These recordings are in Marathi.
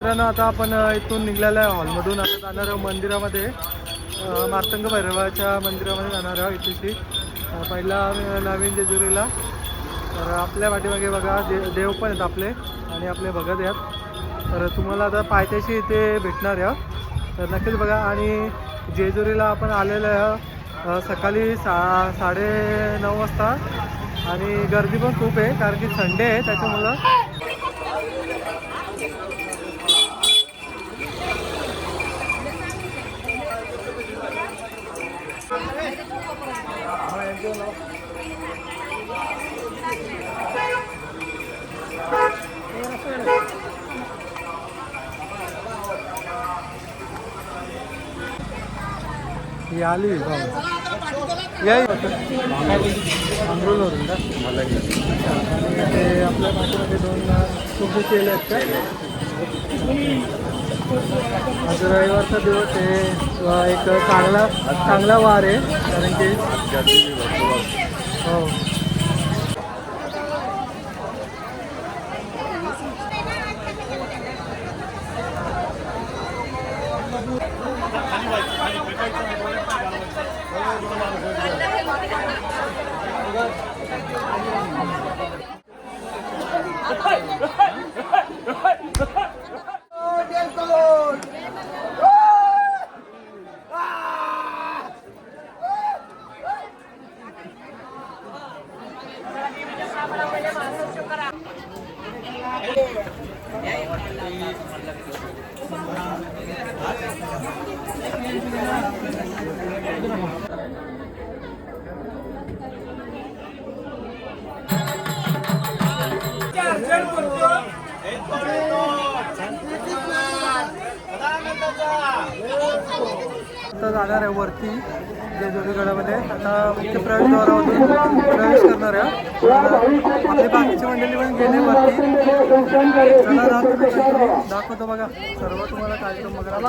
मित्रांनो आता आपण इथून निघलेलं आहे हॉलमधून. आता जाणार आहोत मंदिरामध्ये, मार्तंग भैरवाच्या मंदिरामध्ये जाणार आहोत इथेची. पहिला नवीन जेजुरीला. तर आपल्या पाठीमागे बघा देव पण आहेत आपले आणि आपले भगत आहेत. तर तुम्हाला आता पायथ्याशी इथे भेटणार आहे, तर नक्कीच बघा. आणि जेजुरीला आपण आलेलं आहे सकाळी 9:30 वाजता आणि गर्दी पण खूप आहे कारण की संडे आहे त्याच्यामुळं. ही आली या आंघोळवरून का मला ते आपल्या पाठीमध्ये 2 खूप केले आहेत का. आज रविवारचा दिवस आहे, एक चांगला वार आहे कारण की हो. आता जाणार आहे वरती जेजुरी गडामध्ये. आता मुख्य प्रवेशद्वारामधून प्रवेश करणार आहे. आपली बाकीची मंडळी पण गेले वरती. चला दाखवतो बघा सर्व तुम्हाला कार्यक्रम बघायला.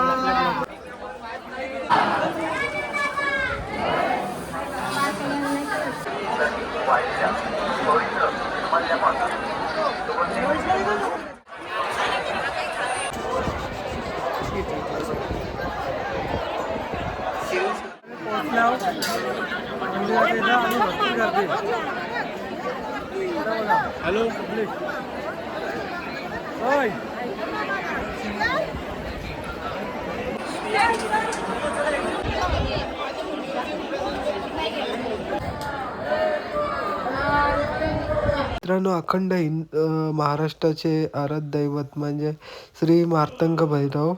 हॅलो होय. मित्रांनो, अखंड महाराष्ट्राचे आराध्य दैवत म्हणजे श्री मार्तंग भैरव.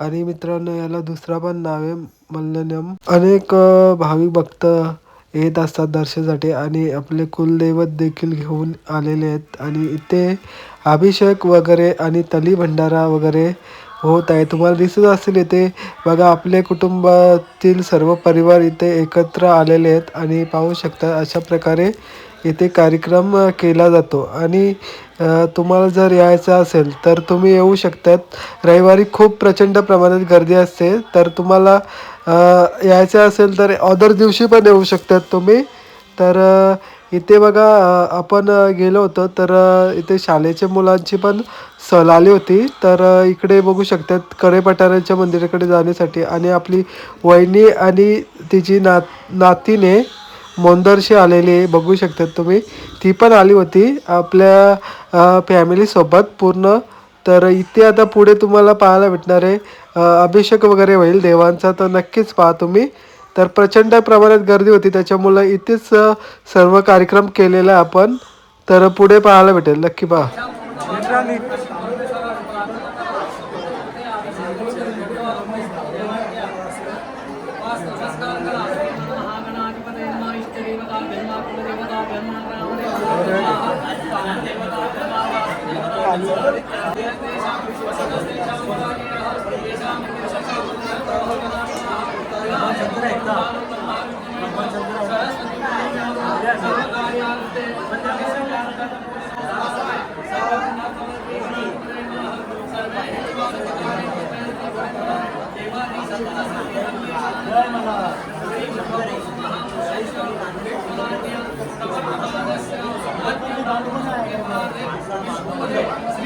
आणि मित्रांनो याला दुसरा पण नाव आहे मल्लनम. अनेक भाविक भक्त येत असतात दर्शनासाठी आणि आपले कुलदैवत देखील घेऊन आलेले आहेत. आणि इथे अभिषेक वगैरे आणि तली भंडारा वगैरे होत आहे. तुम्हाला दिसत असेल इथे बघा आपले कुटुंबातील सर्व परिवार इथे एकत्र आलेले आहेत आणि पाहू शकता अशा प्रकारे इथे कार्यक्रम केला जातो. आणि तुम्हाला जर यायचं असेल तर तुम्ही येऊ शकतात. रविवारी खूप प्रचंड प्रमाणात गर्दी असते, तर तुम्हाला यायचं असेल तर अदर दिवशी पण येऊ शकतात तुम्ही. तर इथे बघा आपण गेलो होतो तर इथे शाळेच्या मुलांची पण सहल आली होती. तर इकडे बघू शकतात कडेपठाराच्या मंदिराकडे जाण्यासाठी. आणि आपली वहिनी आणि तिची नातीने मोंदरशी आलेली आहे बघू शकतात तुम्ही. ती पण आली होती आपल्या फॅमिलीसोबत पूर्ण. तर इथे आता पुढे तुम्हाला पाहायला भेटणार आहे अभिषेक वगैरे होईल देवांचा, तर नक्कीच पहा तुम्ही. तर प्रचंड प्रमाणात गर्दी होती त्याच्यामुळं इथेच सर्व कार्यक्रम केलेला आपण. तर पुढे पाहायला भेटेल, नक्की पहा.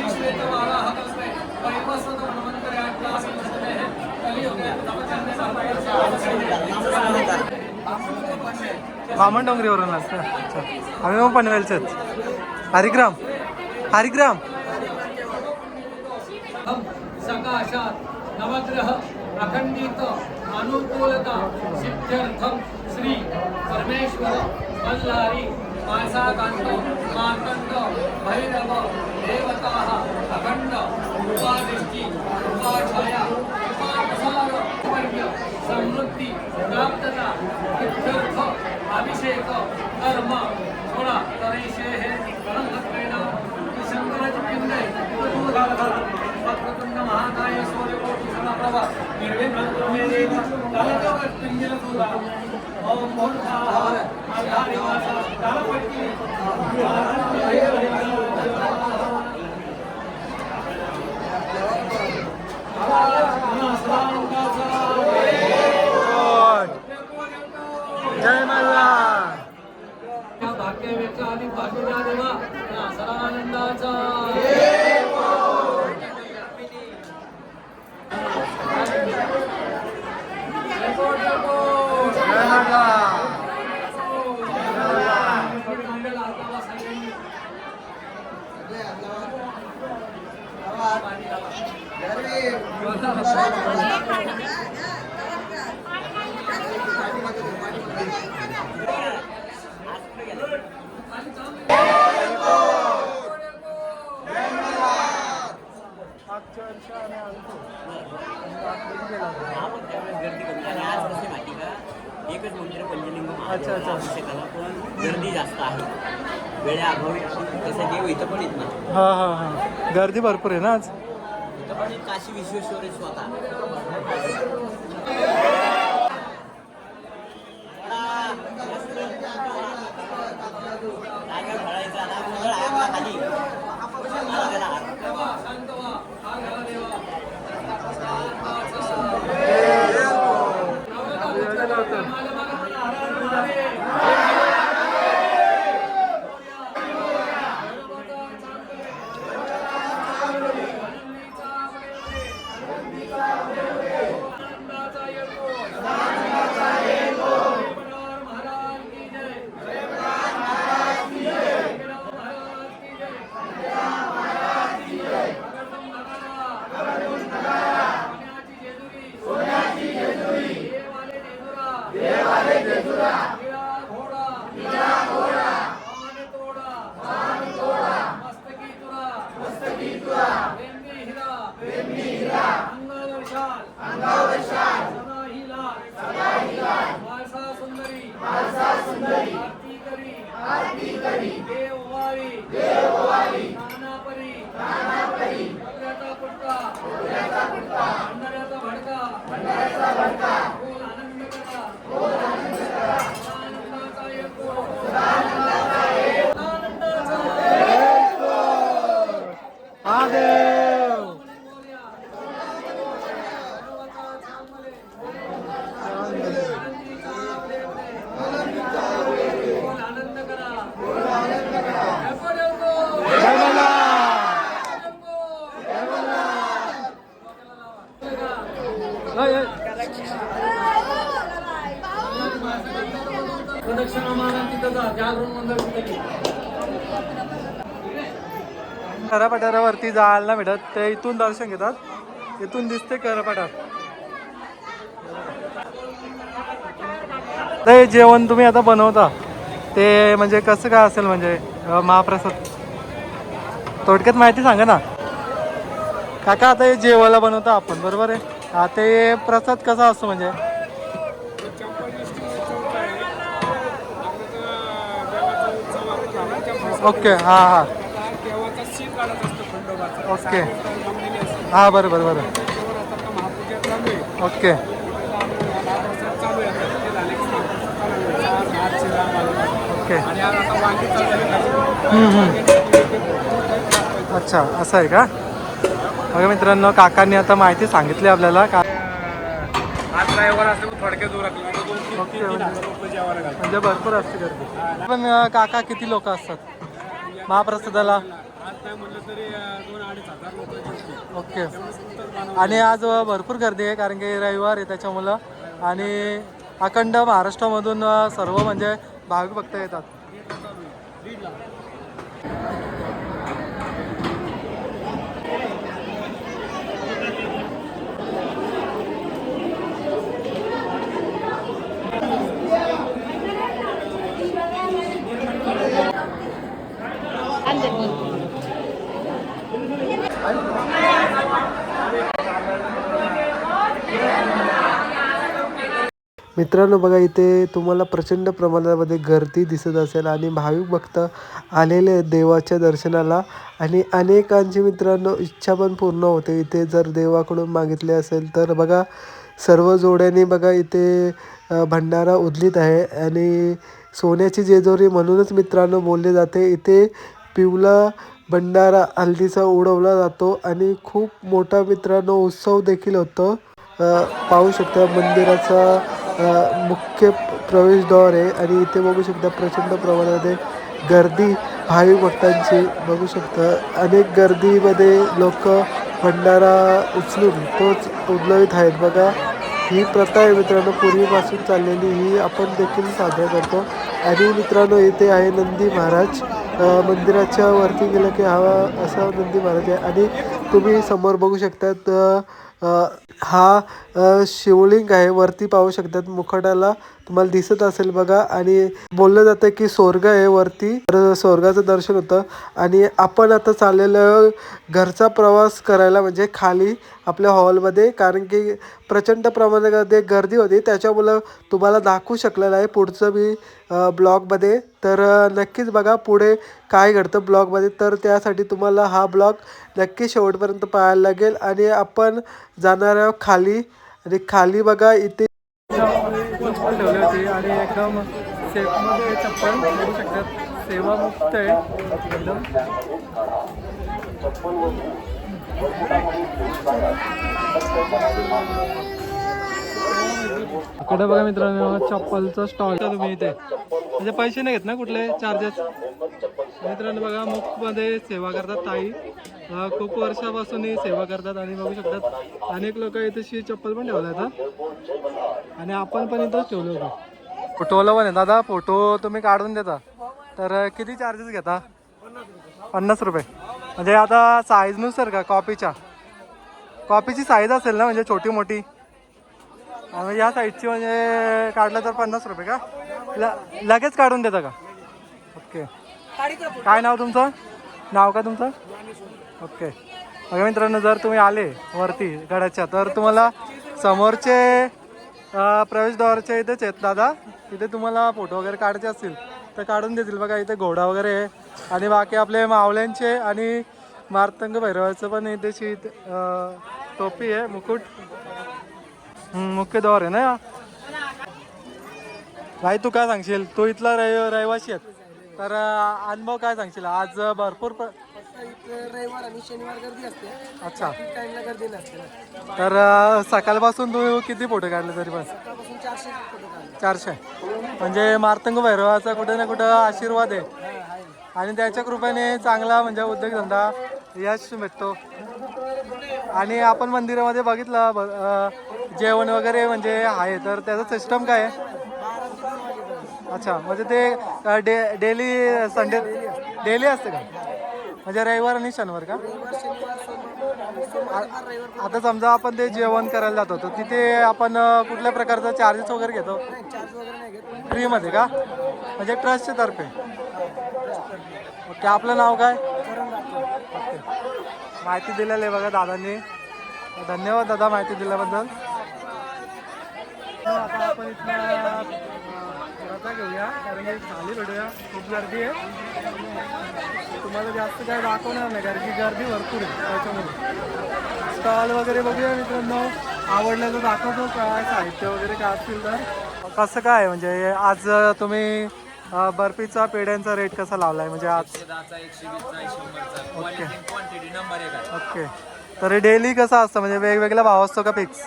श्री बामण डोंगरीवरून असतं. अच्छा, आम्ही मग पनवेलचेच. हरिग्राम हरिग्राम. सकाशात नवग्रह अखंडित अनुकूलता सिद्ध्यर्थम श्री परमेश्वर बल्लारी मासाकांत मार्तंड भैरव देवता अखंड उपादृष्टि उपाछाया उपासार वर्ग समृद्धि प्राप्तता सिद्ध्यर्थ अभिषेक कर्म थोडा तरीशे हे परमत्वेन शंकराची पिंड आहे दूर वक्रतुंड महाकाय सूर्यकोटि समप्रभा निर्विघ्नं कुरु मे देव तलदेव पिंजर सुधा ओम मोक्षाः आधारिवासा तलपट्टी जय मल्हार. या भाग्यवेचा आणि पाठुर्या देवा या सर्वानंदाचा एकच मंदिर पंचलिंग अच्छा अच्छा. अभिषेकाला पण गर्दी जास्त आहे. वेळेअभावी तसं देव इथं पण येत नाही. हां हां हां, गर्दी भरपूर आहे ना आज. इथं पण काशी विश्वेश्वर आहे स्वतः. फळायचा ना मंगळ आहे आपला खाली. करपाटावरती जायला नाही भेटत, ते इथून दर्शन घेतात. इथून दिसते करपाटा. ते जेवण तुम्ही आता बनवता ते म्हणजे कसं काय असेल, म्हणजे महाप्रसाद थोडक्यात माहिती सांगा ना काका. आता हे जेवायला बनवता आपण, बरोबर आहे. हा, ते प्रसाद कसा असतो म्हणजे? ओके, हां हां, ओके, हां, बरं बरं बरं, ओके. ओके, अच्छा, असं आहे का? बघा मित्रांनो, काकांनी आता माहिती सांगितली आपल्याला. ओके, म्हणजे भरपूर असते गर्दी. पण काका किती लोक असतात महाप्रसादाला? ओके. आणि आज भरपूर गर्दी आहे कारण की रविवार आहे त्याच्यामुळं. आणि अखंड महाराष्ट्रामधून सर्व म्हणजे भाविक भक्त येतात. मित्रांनो बघा इथे तुम्हाला प्रचंड प्रमाणामध्ये गर्दी दिसत असेल आणि भाविक भक्त आलेले आहेत देवाच्या दर्शनाला आणि अनेकांची मित्रांनो इच्छा पण पूर्ण होते इथे जर देवाकडून मागितले असेल तर. बघा सर्व जोड्यांनी बघा इथे भंडारा उधळीत आहे आणि सोन्याची जेजुरी म्हणूनच मित्रांनो बोलले जाते. इथे पिवळा भंडारा हल्दीचा उडवला जातो आणि खूप मोठा मित्रांनो उत्सव देखील होतो. पाहू शकता मंदिराचा मुख्य प्रवेशद्वार आहे आणि इथे बघू शकता प्रचंड प्रमाणामध्ये गर्दी भाविक भक्तांची बघू शकता. अनेक गर्दीमध्ये लोक भंडारा उचलून तोच उडलवित आहेत. बघा ही प्रथा आहे मित्रांनो पूर्वीपासून चाललेली, ही आपण देखील साजरा करतो. आणि मित्रांनो इथे आहे नंदी महाराज. मंदिराच्या वरती गेलं की हा असा नंदी महाराज आहे आणि तुम्ही समोर बघू शकतात हा शिवलिंग आहे. वरती पाहू शकतात मुखटाला तुम्हाला दिसत असेल बघा. आणि बोललं जातं की स्वर्ग आहे वरती, तर स्वर्गाचं दर्शन होतं. आणि आपण आता चाललेलं घरचा प्रवास करायला म्हणजे खाली आपल्या हॉलमध्ये, कारण की प्रचंड प्रमाणामध्ये गर्दी होती त्याच्यामुळं तुम्हाला दाखवू शकलेलं आहे पुढचं मी ब्लॉगमध्ये. तर नक्कीच बघा पुढे काय घडतं ब्लॉगमध्ये, तर त्यासाठी तुम्हाला हा ब्लॉग नक्की शेवटपर्यंत पाहायला लागेल. आणि आपण जाणार आहोत खाली आणि खाली बघा इथे चप्पल ठेवली होती आणि एकदम सेफमध्ये चप्पल बघू शकतात, सेवामुक्त आहे एकदम. इकडे बघा मित्रांनो चप्पलचा स्टॉल तुम्ही इथे म्हणजे पैसे नाही घेत ना कुठले चार्जेस. मित्रांनो बघा मुखमध्ये सेवा करतात ताई, खूप वर्षापासून ही सेवा करतात आणि बघू शकतात अनेक लोक इथे चप्पल पण ठेवल्या आहेत आणि आपण पण इथंच ठेवलं होतं. फोटोला पण आहे दादा, फोटो तुम्ही काढून देता तर किती चार्जेस घेता? 50 रुपये. म्हणजे आता साईजनुसार का कॉपीची साईज असेल ना, म्हणजे छोटी मोठी या साईजची म्हणजे काढलं तर 50 रुपये का? लगेच काढून देता का? ओके. काय नाव तुमचं? नाव का तुमचं? ओके. बघा मित्रांनो जर तुम्ही आले वरती गडाच्या तर तुम्हाला समोरचे प्रवेशद्वारच्या इथेच आहेत दादा, इथे तुम्हाला फोटो वगैरे काढायचे असतील तर काढून देतील. बघा इथे घोडा वगैरे आहे आणि बाकी आपले मावल्यांचे आणि मार्तंग भैरवाचं पण इथेची टोपी आहे, मुकुट मुख्य द्वार आहे ना. भाई तू काय सांगशील, तू इथला रहिवासी आहेत तर अनुभव काय सांगशील? आज भरपूर रविवार आणि शनिवार गर्दी असते. अच्छा. टाइमला गर्दी नसते. तर सकाळपासून तू किती फोटो काढले तरी पण? सकाळपासून 400 फोटो काढले. 400. म्हणजे मार्तंग भैरवाचा कुठे ना कुठं आशीर्वाद आहे आणि त्याच्या कृपेने चांगला म्हणजे उद्योगधंदा यश भेटतो. आणि आपण मंदिरामध्ये बघितलं जेवण वगैरे म्हणजे आहे तर त्याचं सिस्टम काय आहे? अच्छा, म्हणजे ते डेली संडे डेली असते का? म्हणजे रविवार आणि शनिवार का? आता समजा आपण ते जेवण करायला जातो तर तिथे आपण कुठल्या प्रकारचा चार्जेस वगैरे घेतो? फ्रीमध्ये का? म्हणजे ट्रस्टच्या तर्फे. ओके. आपलं नाव काय? ओके. माहिती दिलेली आहे बघा दादांनी, धन्यवाद दादा माहिती दिल्याबद्दल. आता आपण इथला रजा घेऊया कारण की खाली भेटूया, खूप गर्दी आहे. तुम्हाला जास्त काय दाखवणार नाही कारण की गर्दी भरपूर आहे त्याच्यामुळे. स्टॉल वगैरे बघूया मित्रांनो, आवडलं तर दाखवतो काय साहित्य वगैरे काय असतील तर. कसं काय म्हणजे आज तुम्ही बर्फीचा पेढ्यांचा रेट कसा लावलाय म्हणजे आज? Okay okay. तर डेली कसं असतं म्हणजे वेगवेगळा भाव असतो का फिक्स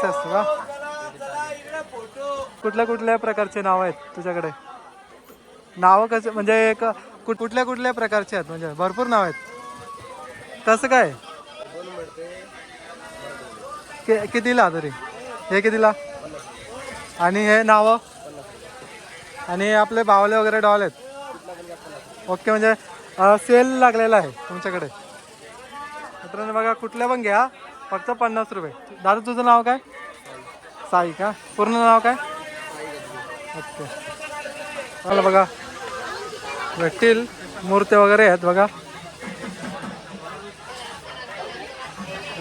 असतो का? कुठल्या प्रकारचे नाव आहेत तुझ्याकडे? नावं कसं म्हणजे कुठल्या प्रकारचे आहेत म्हणजे भरपूर नाव आहेत. कसं काय कितीला तरी हे कितीला? आणि हे नावं आणि आपले बावले वगैरे डॉल आहेत. ओके, म्हणजे सेल लागलेला आहे तुमच्याकडे. मित्रांनो बघा, कुठल्या पण घ्या, फक्त 50 रुपये. दादा तुझं नाव काय? साई का? पूर्ण नाव काय? ओके. मला बघा भेटतील, मूर्ती वगैरे आहेत बघा.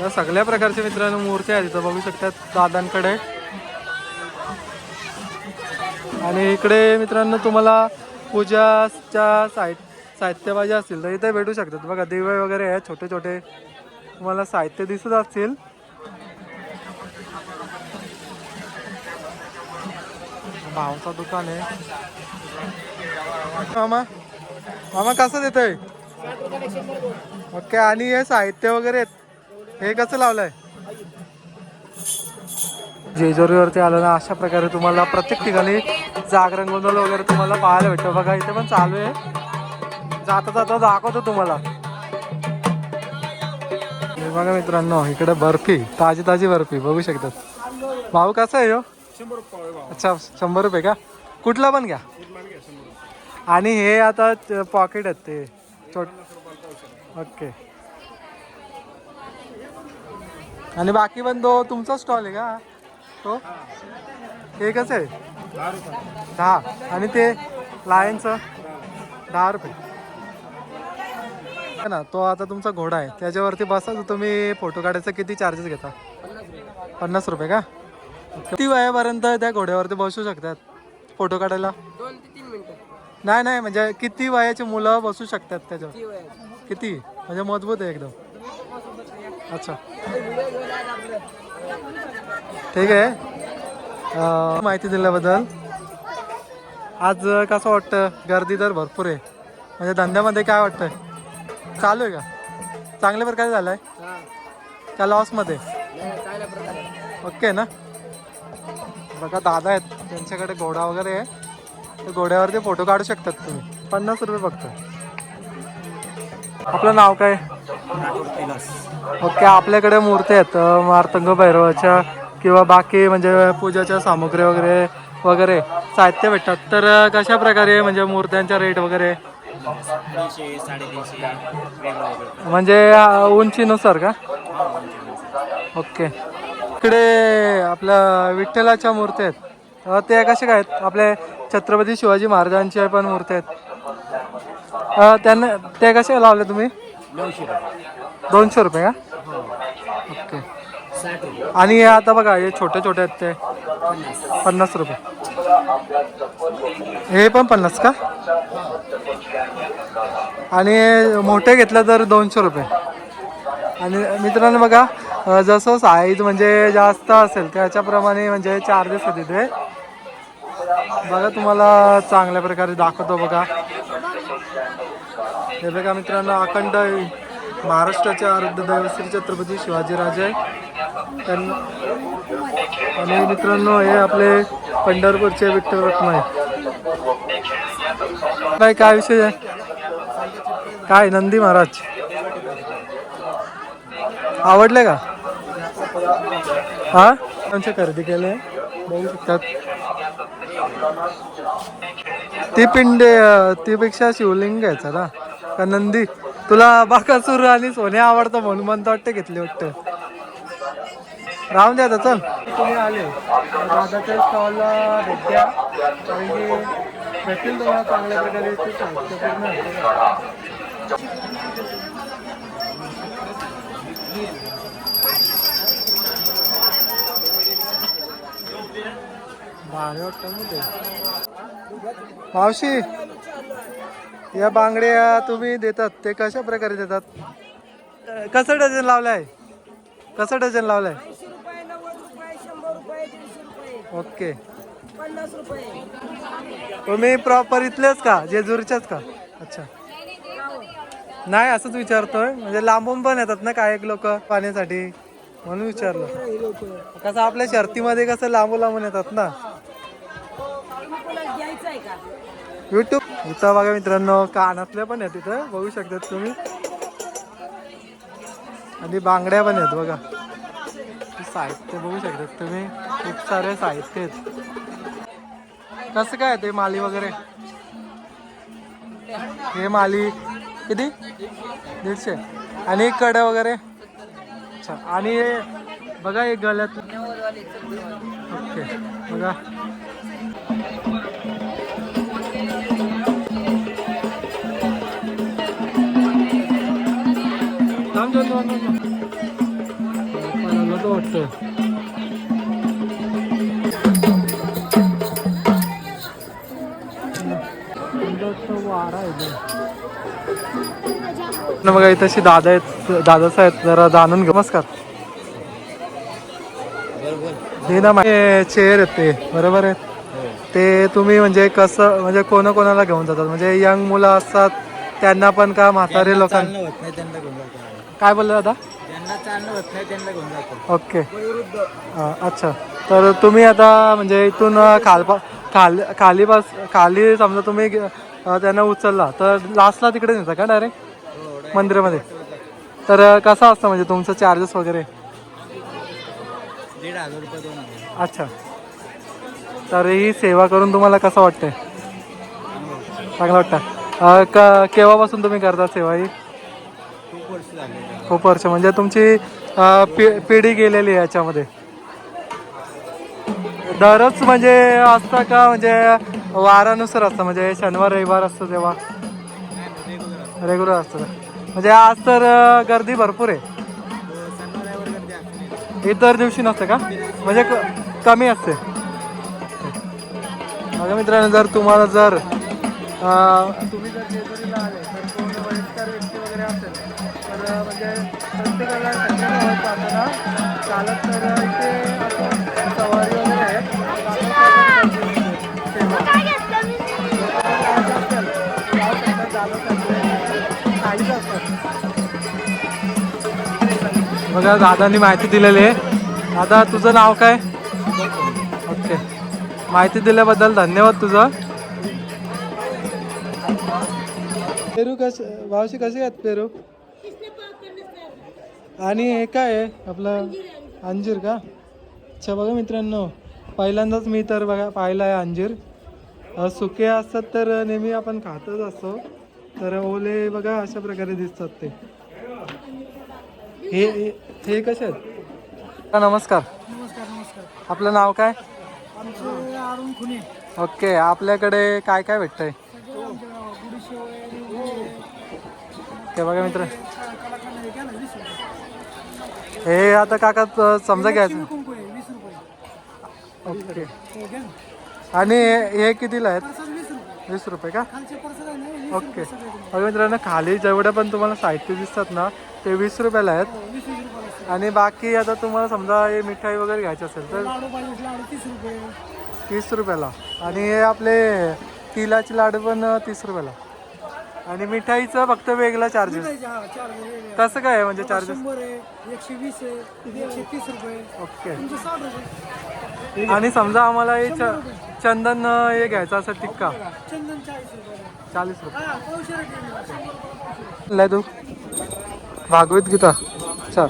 या सगळ्या प्रकारच्या मित्रांनो मूर्ती आहेत इथं बघू शकतात दादांकडे. आणि इकडे मित्रांनो तुम्हाला पूजाच्या साहित्य पाहिजे असतील तर इथे भेटू शकतात बघा. दिवे वगैरे आहेत छोटे छोटे, तुम्हाला साहित्य दिसत असतील. भावचं दुकान आहे. मामा मामा कसं देतोय? ओके. आणि हे साहित्य वगैरे आहेत, हे कसं लावलंय? जेजुरीवरती आलं ना, अशा प्रकारे तुम्हाला प्रत्येक ठिकाणी जागरण गोंधळ वगैरे तुम्हाला पाहायला भेटतो बघा. इथे पण चालू आहे, जाता जाता दाखवतो तुम्हाला. हे बघा मित्रांनो, इकडे बर्फी, ताजी ताजी बर्फी बघू शकतात. भाऊ कसा आहे हो? 100 रुपये. अच्छा 100 रुपये का? कुठला पण घ्या. आणि हे आता पॉकेट आहेत ते छोट. ओके. आणि बाकी पण तो तुमचा स्टॉल आहे का तो? हे कसं आहे? 10. आणि ते लायनचं 10 रुपये ना. तो आता तुमचा घोडा आहे, त्याच्यावरती बसा तुम्ही, फोटो काढायचा किती चार्जेस घेता? 50 रुपये का? किती वयापर्यंत त्या घोड्यावरती बसू शकतात फोटो काढायला? 2 ते 3 मिनिटं. नाही म्हणजे किती वयाची मुलं बसू शकतात त्याच्यावर? किती म्हणजे मजबूत आहे एकदम? अच्छा ठीक आहे. माहिती दिल्याबद्दल. आज कसं वाटतं? गर्दी तर भरपूर आहे, म्हणजे धंद्यामध्ये काय वाटतंय? चालू आहे का? चांगल्या प्रकारे झालं आहे का लॉसमध्ये? ओके ना. बघा दादा आहेत, त्यांच्याकडे घोडा वगैरे आहे, त्या घोड्यावरती फोटो काढू शकतात तुम्ही. 50 रुपये फक्त. आपलं नाव काय? ओके. आपल्याकडे मूर्ती आहेत मार्तंग भैरवाच्या किंवा बाकी म्हणजे पूजाच्या सामुग्री वगैरे वगैरे साहित्य भेटतात. तर कशा प्रकारे म्हणजे मूर्त्यांचा रेट वगैरे? 300, 350 वेगवेगळं. म्हणजे उंचीनुसार का? ओके. इकडे आपल्या विठ्ठलाच्या मूर्ती आहेत, ते कसे काय आहेत? आपले छत्रपती शिवाजी महाराजांच्या पण मूर्ती आहेत, त्यांना ते कसे लावले तुम्ही? 200 रुपये का? ओके. आणि हे आता बघा, हे छोटे छोटे आहेत ते 50 रुपये. हे पण 50 का? आणि मोठे घेतलं तर 200 रुपये. आणि मित्रांनो बघा, जसं साईज म्हणजे जास्त असेल त्याच्याप्रमाणे म्हणजे चार्जेस आहेत तिथे बघा. तुम्हाला चांगल्या प्रकारे दाखवतो बघा. हे बघा मित्रांनो, अखंड महाराष्ट्राचे आराध्य दैवत श्री छत्रपती शिवाजीराजे त्यांना. आणि मित्रांनो हे आपले पंढरपूरचे विठ्ठल रखुमाई. काय विषय आहे? काय नंदी महाराज आवडले का? हा, आमच्या खरेदी केले बघू शकतात. ती पिंड तीपेक्षा शिवलिंग घ्यायचा ना का नंदी? तुला बाकासूर आणि सोने आवडतं म्हणून म्हणतो वाटतं घेतली वाटतं. राहून द्या आता. चल, तुम्ही आले दादाच्या स्टॉलला भेट द्या, कारण की भेटतील तुम्हाला चांगल्या प्रकारे ते साहित्य पूर्ण. मावशी, या बांगड्या तुम्ही देतात ते कशा प्रकारे देतात? कसं डझन लावलाय? कसं डझन लावलाय? 80 रुपये, 90 रुपये, 100 रुपये, 150 रुपये, ओके. 50 रुपये. तुम्ही प्रॉपर इथलेच का, जेजुरीच्याच का? अच्छा. नाही असंच विचारतोय, म्हणजे लांबून पण येतात ना काय एक लोक पाण्यासाठी, म्हणून विचारलं. कसं आपल्या शर्तीमध्ये कसं लांबून येतात ना. घ्यायचं आहे का? युट्यूब इथं बघा मित्रांनो, कानातल्या पण आहेत तिथं बघू शकतात तुम्ही, आणि बांगड्या पण आहेत बघा. साहित्य बघू शकतात तुम्ही, खूप सारे साहित्य आहेत. कसं काय ते माली वगैरे? हे माली किती? 150. आणि कडं वगैरे? अच्छा. आणि हे बघा एक गळ्यात. ओके बघा. थांब वाटतं. वारा आहे बघा. इथे अशी दादा आहेत, दादाच आहेत, जरा जाणून घे. नमस्कार. हे ना चेअर आहेत ते बरोबर आहे. ते तुम्ही म्हणजे कसं म्हणजे कोणाला घेऊन जातात? म्हणजे यंग मुलं असतात त्यांना पण का म्हातारे लोकांना? होत नाही त्यांना घेऊन जातो. काय बोलले दादा? ज्यांना चालणं होत नाही त्यांना घेऊन जातो. ओके. अच्छा. तर तुम्ही आता म्हणजे इथून खाली समजा तुम्ही त्यांना उचलला तर लास्टला तिकडे नेता का डायरेक्ट मंदिरामध्ये? तर कसं असतं म्हणजे तुमचं चार्जेस वगैरे? 1,500 रुपये 2,000. अच्छा. तर ही सेवा करून तुम्हाला कसं वाटतंय? चांगलं वाटतं. केव्हापासून तुम्ही करता सेवा ही? खूप वर्ष झाले. खूप वर्ष म्हणजे तुमची पिढी गेलेली आहे याच्यामध्ये. दररोज म्हणजे असतं का म्हणजे वारानुसार असतं? म्हणजे शनिवार रविवार असतं तेव्हा रेग्युलर असतं? म्हणजे आज तर गर्दी भरपूर आहे. इतर दिवशी नसते का? म्हणजे कमी असते? बघा मित्रांनो, जर तुम्हाला जर तुम्ही जर जेजुरीला आले तर कोण वयस्कर व्यक्ती वगैरे असेल तर म्हणजे प्रत्येकाला जाताना चालत तर इथे आपण सवारी वगैरे आहे. बघा दादांनी माहिती दिलेली आहे. दादा तुझं नाव काय? ओके. माहिती दिल्याबद्दल धन्यवाद तुझं. पेरू भावशी कसे आहेत पेरू? आणि हे काय आहे आपलं अंजीर का? अच्छा. बघा मित्रांनो, पहिल्यांदाच मी तर बघा पाहिलं आहे अंजीर. सुके असतात तर नेहमी आपण खातच असतो, तर ओले बघा अशा प्रकारे दिसतात ते. हे कसे आहेत? नमस्कार. आपलं नाव काय? अरुण खुने. ओके. आपल्याकडे काय काय भेटतंय? ते बघा मित्र, हे आता काका समजा घ्यायचं. ओके. आणि हे कितीला आहेत? 20 रुपये का? ओके. बघा मित्रांनो, खाली जेवढं पण तुम्हाला साहित्य दिसतात ना ते 20 रुपयाला आहेत. आणि बाकी आता तुम्हाला समजा हे मिठाई वगैरे घ्यायची असेल तर 30 रुपयाला. आणि हे आपले तिलाचे लाडू पण 30 रुपयाला. आणि मिठाईचं फक्त वेगळा चार्जेस कसं काय आहे म्हणजे चार्जेस? 120 आहे, 130 रुपये. ओके. आणि समजा आम्हाला हे चंदन हे घ्यायचं असं टिक्का? चंदन 40 रुपये. 40 रुपये. तू भागवत गीता. अच्छा.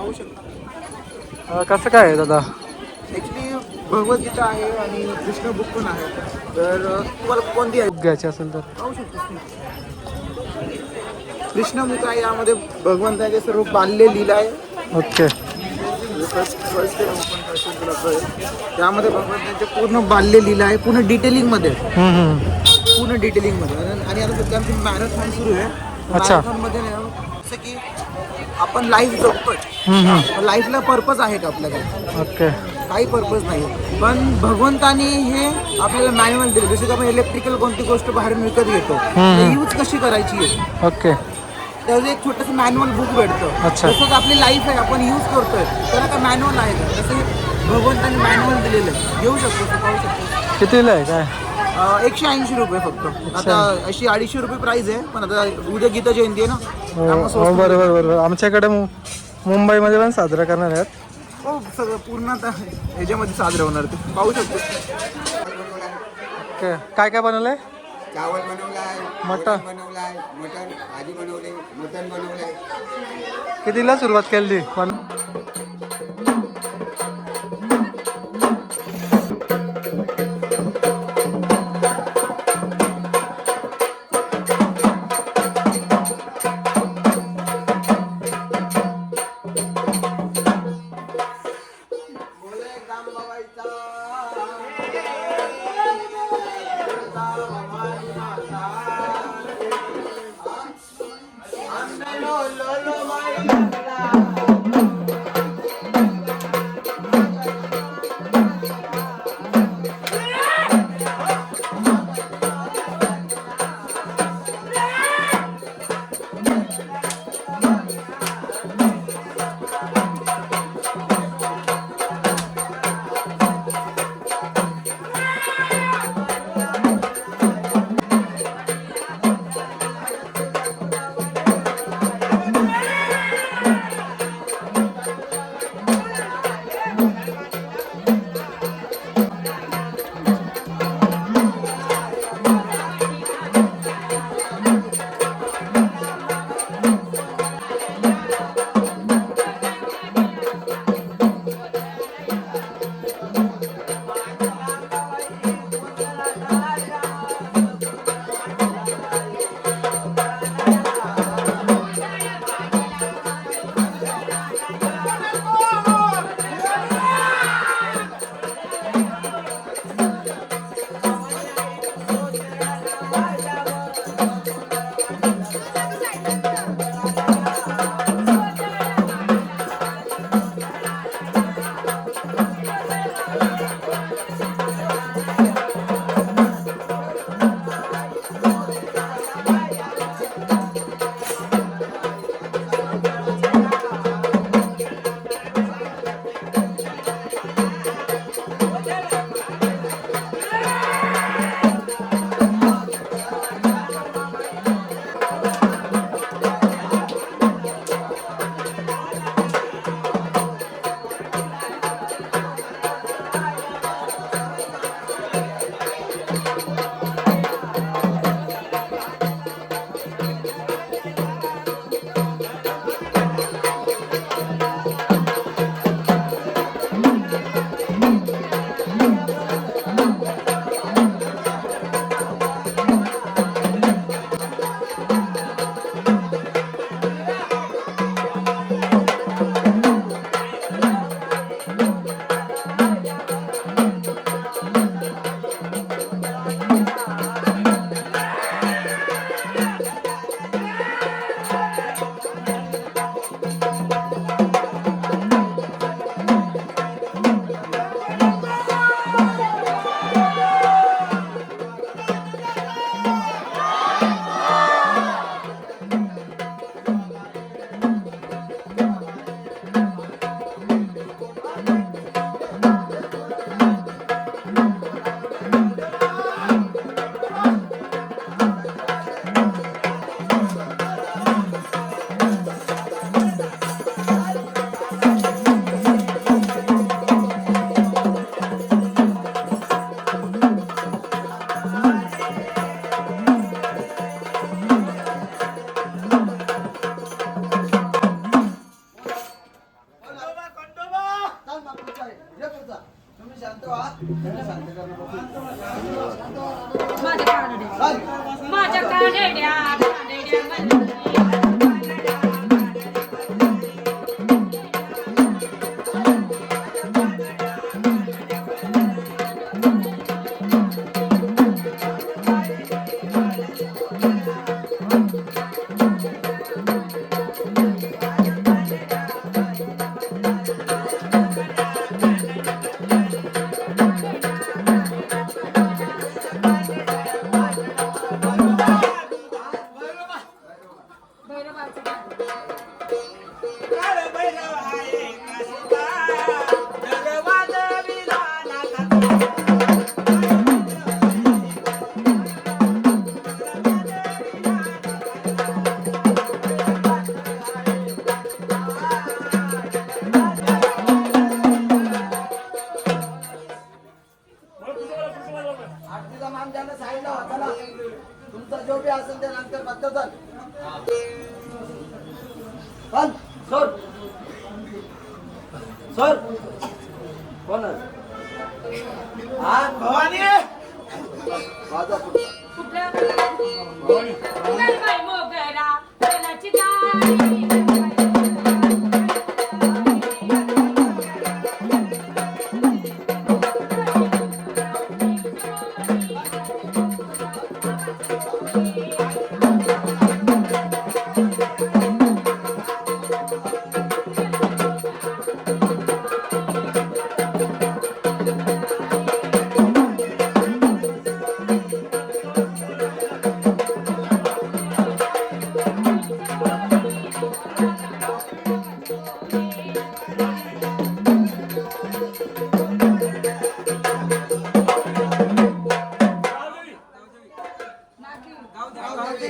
कसं काय आहे दादा? ॲक्च्युली भगवद्गीता आहे आणि कृष्ण बुक पण आहे. तर तुम्हाला कोणती आहे घ्यायची असेल तर पाहू शकतो. कृष्ण बुक आहे, यामध्ये भगवंताचे सर्व बाल्य लीला आहे. ओके. त्यामध्ये भगवंताचे पूर्ण बाल्य लीला आहे, पूर्ण डिटेलिंगमध्ये. पूर्ण डिटेलिंगमध्ये. आणि आता सध्या आमची मॅरेथॉन सुरू आहे. अच्छा. मॅरेथॉनमध्ये जसं की आपण लाईफ जगतोय, लाईफला पर्पज आहे का आपल्याकडे? ओके. काही पर्पज नाही. पण भगवंतानी हे आपल्याला मॅन्युअल दिले. जसं की आपण इलेक्ट्रिकल कोणती गोष्ट बाहेरून विकत घेतो, यूज कशी करायची आहे ओके. त्याचं एक छोटंसं मॅन्युअल बुक भेटतं. अच्छा. जसं आपली लाईफ आहे, आपण यूज करतोय, त्याला का मॅन्युअल आहे का? तसं भगवंतानी मॅन्युअल दिलेलं आहे. घेऊ शकतो, पाहू शकतो. कितीला आहे काय? 180 रुपये फक्त. आता अशी 250 रुपये प्राइस आहे, पण आता उद्या गीता जयंती आहे ना. हो बरोबर बरोबर. आमच्याकडे मुंबईमध्ये पण साजरा करणार आहेत. हो, सगळं पूर्ण आता ह्याच्यामध्ये साजरं होणार ते पाहू शकतो. ओके. काय काय बनवलंय? चावल बनवलाय, मटन बनवलाय, मटन भाजी बनवले, मटन बनवलंय. कितीला सुरुवात केली? सर कोण भवानी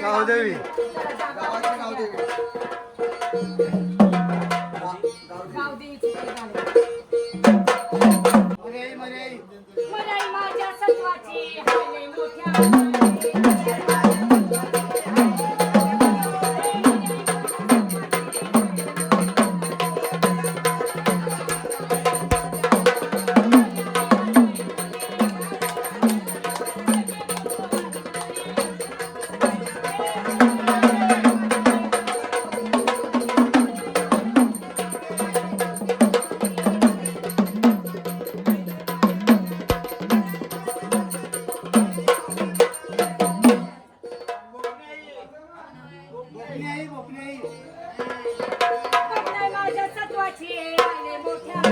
गावदेवी. मराई माझ्या सत्वाची हाय मोठ्या मराई माझ्या सत्वाची हाय मोठ्या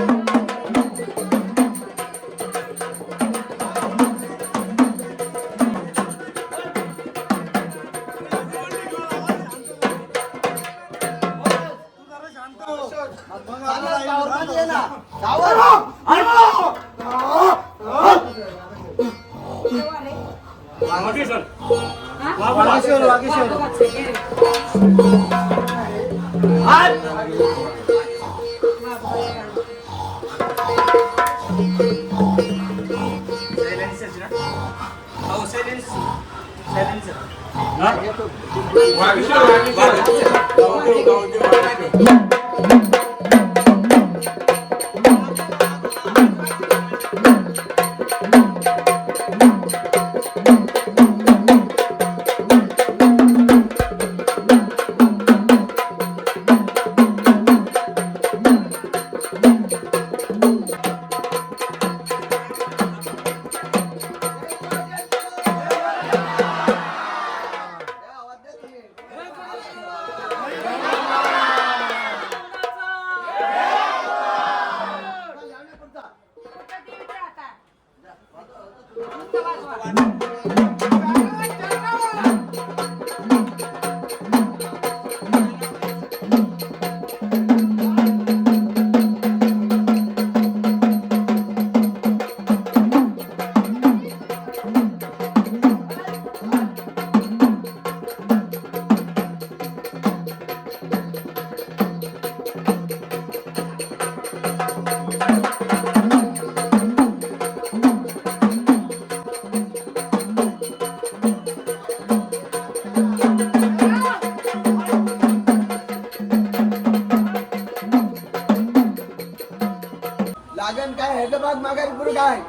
लागण काय हैदराबाद मागायला पुढे काय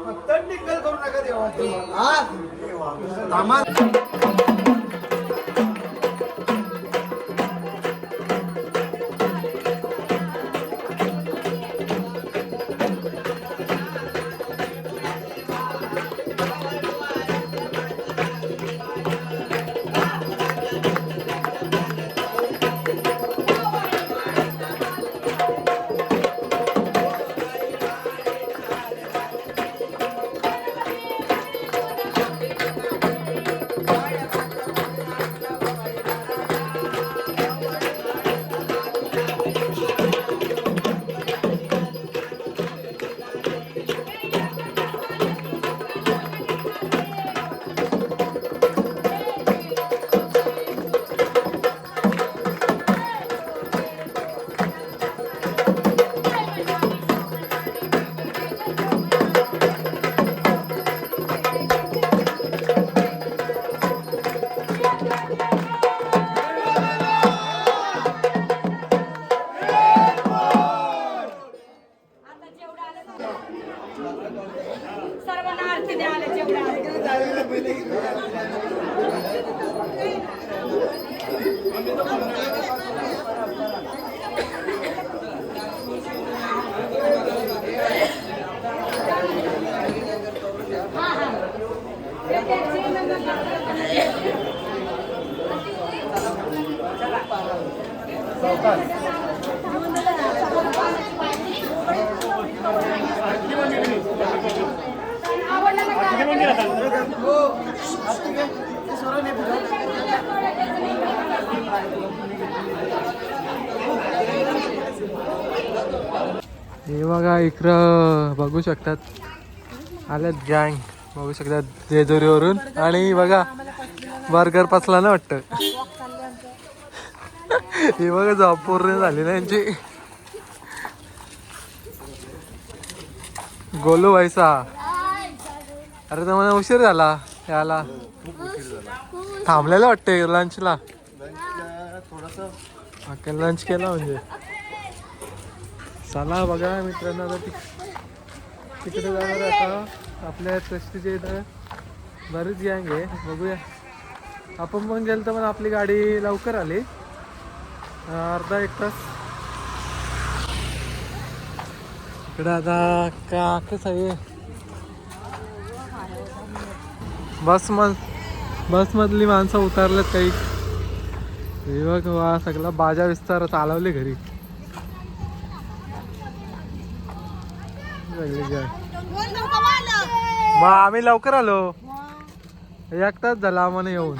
फक्त टिकल करू नका देवा हे बघा इकडं बघू शकतात आल्यात गँग बघू शकतात जेजुरीवरून आणि बघा बर्गर पचला ना वाटतं. हे बघा जॉब पूर्ण झाली ना यांची. गोलू व्हायचा अरे तर मला उशीर झाला याला थांबलेलं वाटते लंचला लंच केला म्हणजे. चला बघा मित्रांनो आता तिकडे जाणार आता आपल्या ट्रस्टीच्या इथं बरीच गँग आहे बघूया. आपण पण गेलो तर पण आपली गाडी लवकर आली अर्धा एक तास. इकडे आता का कसं आहे बसमधली माणसं उतरलेत काही. हे बघ वा सगळा बाजा विस्तार चालवले घरी मग आम्ही लवकर आलो एक तास झाला आम्हाला येऊन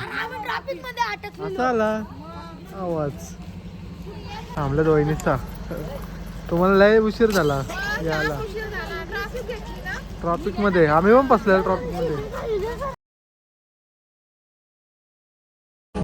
असा आला आवाज थांबलं दोन्हीचा. तुम्हाला लय उशीर झाला यायला ट्रॉफिक मध्ये आम्ही पण बसलेलो ट्रॉफिक मध्ये.